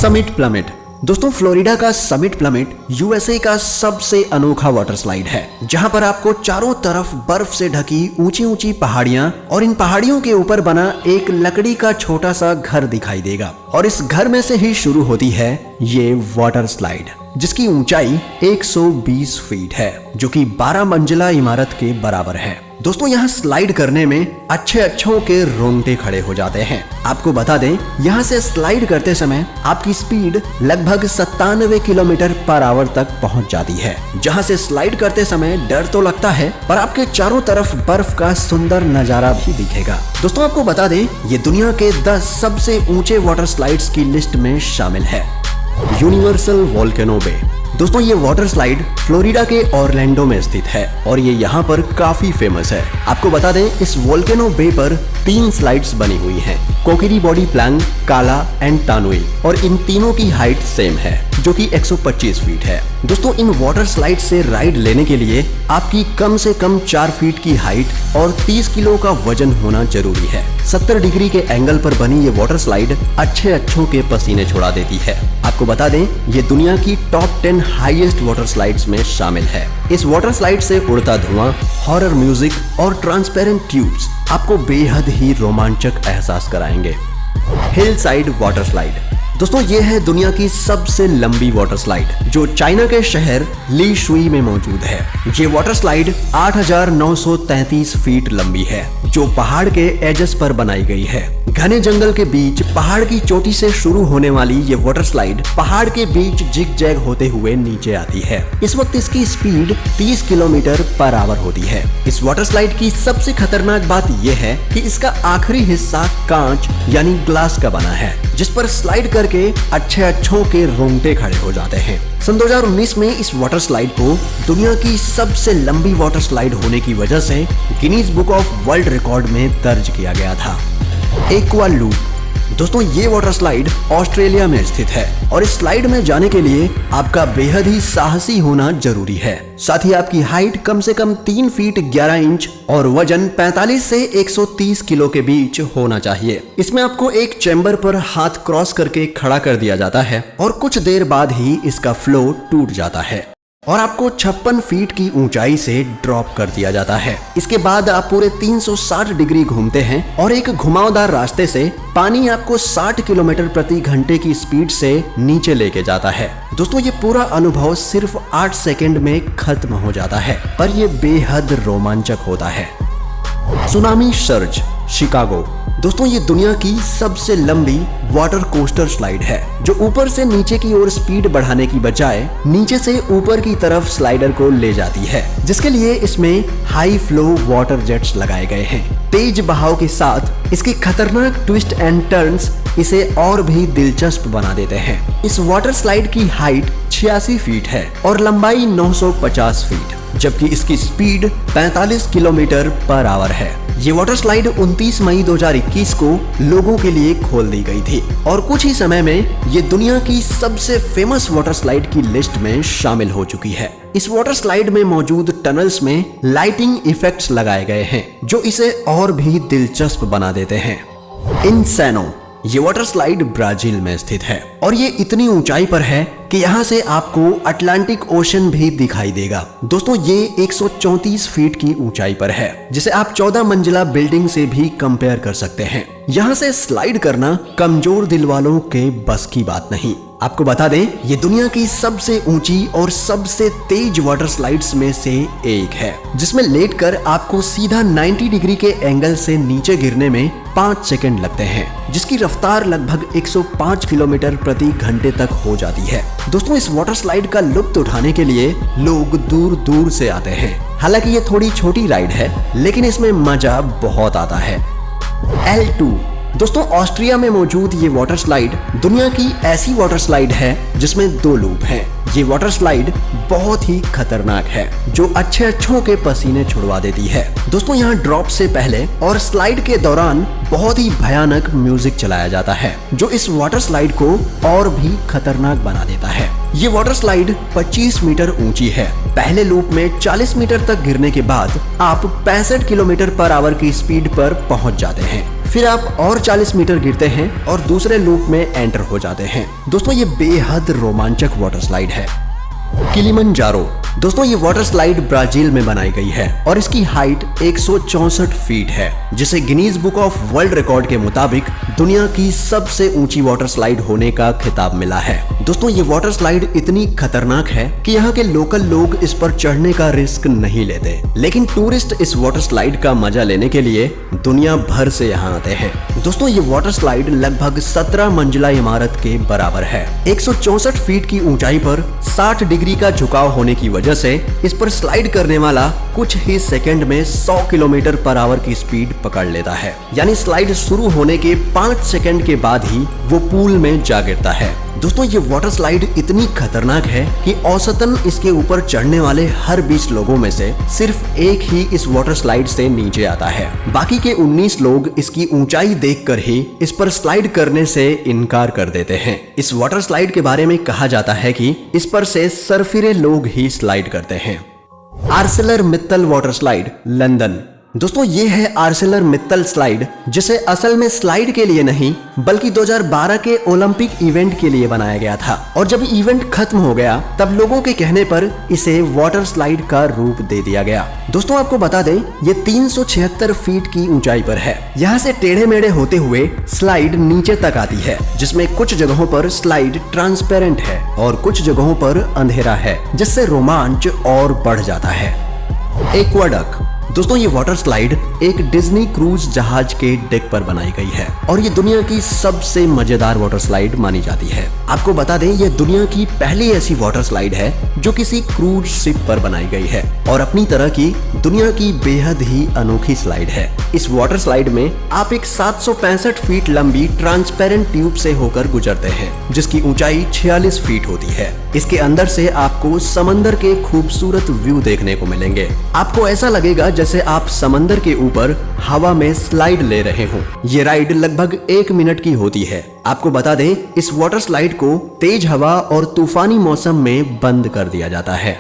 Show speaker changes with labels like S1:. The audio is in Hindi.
S1: Summit plummet. दोस्तों, फ्लोरिडा का समिट प्लमेट यूएसए का सबसे अनोखा वाटर स्लाइड है, जहां पर आपको चारों तरफ बर्फ से ढकी ऊंची ऊंची पहाड़ियां और इन पहाड़ियों के ऊपर बना एक लकड़ी का छोटा सा घर दिखाई देगा। और इस घर में से ही शुरू होती है ये वाटर स्लाइड, जिसकी ऊंचाई 120 फीट है, जो कि 12 मंजिला इमारत के बराबर है। दोस्तों, यहाँ स्लाइड करने में अच्छों के रोंगटे खड़े हो जाते हैं। आपको बता दें, यहाँ से स्लाइड करते समय आपकी स्पीड लगभग 97 किलोमीटर पर आवर तक पहुँच जाती है, जहाँ से स्लाइड करते समय डर तो लगता है, पर आपके चारों तरफ बर्फ का सुंदर नजारा भी दिखेगा। दोस्तों, आपको बता दें, ये दुनिया के 10 सबसे ऊंचे वाटर स्लाइड्स की लिस्ट में शामिल है। यूनिवर्सल वोल्केनो बे। दोस्तों, ये वाटर स्लाइड फ्लोरिडा के ऑरलैंडो में स्थित है और ये यहाँ पर काफी फेमस है। आपको बता दें, इस वोल्केनो बे पर 3 स्लाइड्स बनी हुई हैं, कोकिरी बॉडी प्लैंक, काला एंड तानुई, और इन तीनों की हाइट सेम है, जो कि 125 फीट है। दोस्तों, इन वाटर स्लाइड से राइड लेने के लिए आपकी कम से कम 4 फीट की हाइट और 30 किलो का वजन होना जरूरी है। 70 डिग्री के एंगल पर बनी ये वाटर स्लाइड अच्छों के पसीने छुड़ा देती है। आपको बता दें, ये दुनिया की टॉप 10 हाईएस्ट वाटर स्लाइड्स में शामिल है। इस वाटर स्लाइड से उड़ता धुआं, हॉरर म्यूजिक और ट्रांसपेरेंट ट्यूब्स आपको बेहद ही रोमांचक एहसास कराएंगे। Hill side water slide. दोस्तों, ये है दुनिया की सबसे लंबी वाटर स्लाइड, जो चाइना के शहर ली शुई में मौजूद है। ये वाटर स्लाइड 8,933 फीट लंबी है, जो पहाड़ के एजेस पर बनाई गई है। घने जंगल के बीच पहाड़ की चोटी से शुरू होने वाली ये वाटर स्लाइड पहाड़ के बीच जिग जैग होते हुए नीचे आती है। इस वक्त इसकी स्पीड 30 किलोमीटर पर आवर होती है। इस वाटर स्लाइड की सबसे खतरनाक बात यह है कि इसका आखिरी हिस्सा कांच यानी ग्लास का बना है, जिस पर स्लाइड करके अच्छों के रोंगटे खड़े हो जाते हैं। सन 2019 में इस वाटर स्लाइड को दुनिया की सबसे लंबी वाटर स्लाइड होने की वजह से Guinness book of world record में दर्ज किया गया था। Aqua loop. दोस्तों, ये वाटर स्लाइड ऑस्ट्रेलिया में स्थित है और इस स्लाइड में जाने के लिए आपका बेहद ही साहसी होना जरूरी है। साथ ही आपकी हाइट कम से कम 3 फीट 11 इंच और वजन 45 से 130 किलो के बीच होना चाहिए। इसमें आपको एक चैम्बर पर हाथ क्रॉस करके खड़ा कर दिया जाता है और कुछ देर बाद ही इसका फ्लो टूट जाता है और आपको 56 फीट की ऊंचाई से ड्रॉप कर दिया जाता है। इसके बाद आप पूरे 360 डिग्री घूमते हैं और एक घुमावदार रास्ते से पानी आपको 60 किलोमीटर प्रति घंटे की स्पीड से नीचे लेके जाता है। दोस्तों, ये पूरा अनुभव सिर्फ 8 सेकंड में खत्म हो जाता है, पर यह बेहद रोमांचक होता है। Tsunami surge, Chicago. दोस्तों, ये दुनिया की सबसे लंबी वाटर कोस्टर स्लाइड है, जो ऊपर से नीचे की ओर स्पीड बढ़ाने की बजाय नीचे से ऊपर की तरफ स्लाइडर को ले जाती है, जिसके लिए इसमें हाई फ्लो वाटर जेट्स लगाए गए हैं। तेज बहाव के साथ इसके खतरनाक ट्विस्ट एंड टर्न्स इसे और भी दिलचस्प बना देते हैं। इस वाटर स्लाइड की हाइट 86 फीट है और लंबाई 950 फीट, जबकि इसकी स्पीड 45 किलोमीटर पर आवर है। ये वाटर स्लाइड 29 मई 2021 को लोगों के लिए खोल दी गई थी और कुछ ही समय में ये दुनिया की सबसे फेमस वाटर स्लाइड की लिस्ट में शामिल हो चुकी है। इस वाटर स्लाइड में मौजूद टनल्स में लाइटिंग इफेक्ट्स लगाए गए हैं, जो इसे और भी दिलचस्प बना देते हैं। इंसेनो। ये वाटर स्लाइड ब्राजील में स्थित है और ये इतनी ऊंचाई पर है कि यहाँ से आपको अटलांटिक ओशन भी दिखाई देगा। दोस्तों, ये 134 फीट की ऊंचाई पर है, जिसे आप 14 मंजिला बिल्डिंग से भी कंपेयर कर सकते हैं। यहाँ से स्लाइड करना कमजोर दिल वालों के बस की बात नहीं। आपको बता दें, ये दुनिया की सबसे ऊंची और सबसे तेज वाटर स्लाइड्स में से एक है, जिसमें लेटकर आपको सीधा 90 डिग्री के एंगल से नीचे गिरने में 5 सेकंड लगते हैं, जिसकी रफ्तार लगभग 105 किलोमीटर प्रति घंटे तक हो जाती है। दोस्तों, इस वाटर स्लाइड का लुत्फ उठाने के लिए लोग दूर दूर से आते हैं। हालांकि ये थोड़ी छोटी राइड है, लेकिन इसमें मजा बहुत आता है। L2। दोस्तों, ऑस्ट्रिया में मौजूद ये वाटर स्लाइड दुनिया की ऐसी वाटर स्लाइड है जिसमें 2 लूप हैं। ये वाटर स्लाइड बहुत ही खतरनाक है, जो अच्छों के पसीने छुड़वा देती है। दोस्तों, यहाँ ड्रॉप से पहले और स्लाइड के दौरान बहुत ही भयानक म्यूजिक चलाया जाता है, जो इस वाटर स्लाइड को और भी खतरनाक बना देता है। ये वाटर स्लाइड 25 मीटर ऊंची है। पहले लूप में 40 मीटर तक गिरने के बाद आप 65 किलोमीटर पर आवर की स्पीड पर पहुंच जाते हैं। फिर आप और 40 मीटर गिरते हैं और दूसरे लूप में एंटर हो जाते हैं। दोस्तों ये बेहद रोमांचक वाटर स्लाइड है। किलिमंजारो। दोस्तों ये वाटर स्लाइड ब्राजील में बनाई गई है और इसकी हाइट 164 फीट है, जिसे Guinness book of world record के मुताबिक दुनिया की सबसे ऊंची वाटर स्लाइड होने का खिताब मिला है। दोस्तों ये वाटर स्लाइड इतनी खतरनाक है कि यहाँ के लोकल लोग इस पर चढ़ने का रिस्क नहीं लेते, लेकिन टूरिस्ट इस वाटर स्लाइड का मजा लेने के लिए दुनिया भर से यहाँ आते हैं। दोस्तों ये वाटर स्लाइड लगभग 17 मंजिला इमारत के बराबर है। 164 फीट की ऊंचाई पर 60 डिग्री का झुकाव होने की वजह से इस पर स्लाइड करने वाला कुछ ही सेकंड में 100 किलोमीटर पर आवर की स्पीड पकड़ लेता है। यानी स्लाइड शुरू होने के 5 सेकंड के बाद ही वो पूल में जा गिरता है। दोस्तों ये वाटर स्लाइड इतनी खतरनाक है कि औसतन इसके ऊपर चढ़ने वाले हर 20 लोगों में से सिर्फ एक ही इस वाटर स्लाइड से नीचे आता है। बाकी के 19 लोग इसकी ऊंचाई देखकर ही इस पर स्लाइड करने से इनकार कर देते हैं। इस वाटर स्लाइड के बारे में कहा जाता है कि इस पर से सरफिरे लोग ही स्लाइड करते हैं। Arcelor Mittal water slide, London. दोस्तों ये है आर्सेलर मित्तल स्लाइड, जिसे असल में स्लाइड के लिए नहीं बल्कि 2012 के ओलंपिक इवेंट के लिए बनाया गया था, और जब इवेंट खत्म हो गया तब लोगों के कहने पर इसे वाटर स्लाइड का रूप दे दिया गया। दोस्तों आपको बता दें ये 376 फीट की ऊंचाई पर है। यहाँ से टेढ़े मेढ़े होते हुए स्लाइड नीचे तक आती है, जिसमें कुछ जगहों पर स्लाइड ट्रांसपेरेंट है और कुछ जगहों पर अंधेरा है, जिससे रोमांच और बढ़ जाता है। एक्वाडक्ट। दोस्तों ये वाटर स्लाइड एक डिज्नी क्रूज जहाज के डेक पर बनाई गई है और ये दुनिया की सबसे मजेदार वाटर स्लाइड मानी जाती है। आपको बता दें ये दुनिया की पहली ऐसी वाटर स्लाइड है जो किसी क्रूज शिप पर बनाई गई है और अपनी तरह की दुनिया की बेहद ही अनोखी स्लाइड है। इस वाटर स्लाइड में आप एक 765 फीट लंबी ट्रांसपेरेंट ट्यूब से होकर गुजरते हैं, जिसकी ऊंचाई 46 फीट होती है। इसके अंदर से आपको समंदर के खूबसूरत व्यू देखने को मिलेंगे। आपको ऐसा लगेगा जैसे आप समंदर के ऊपर हवा में स्लाइड ले रहे हो। ये राइड लगभग 1 मिनट की होती है। आपको बता दें इस वाटर स्लाइड को तेज हवा और तूफानी मौसम में बंद कर दिया जाता है।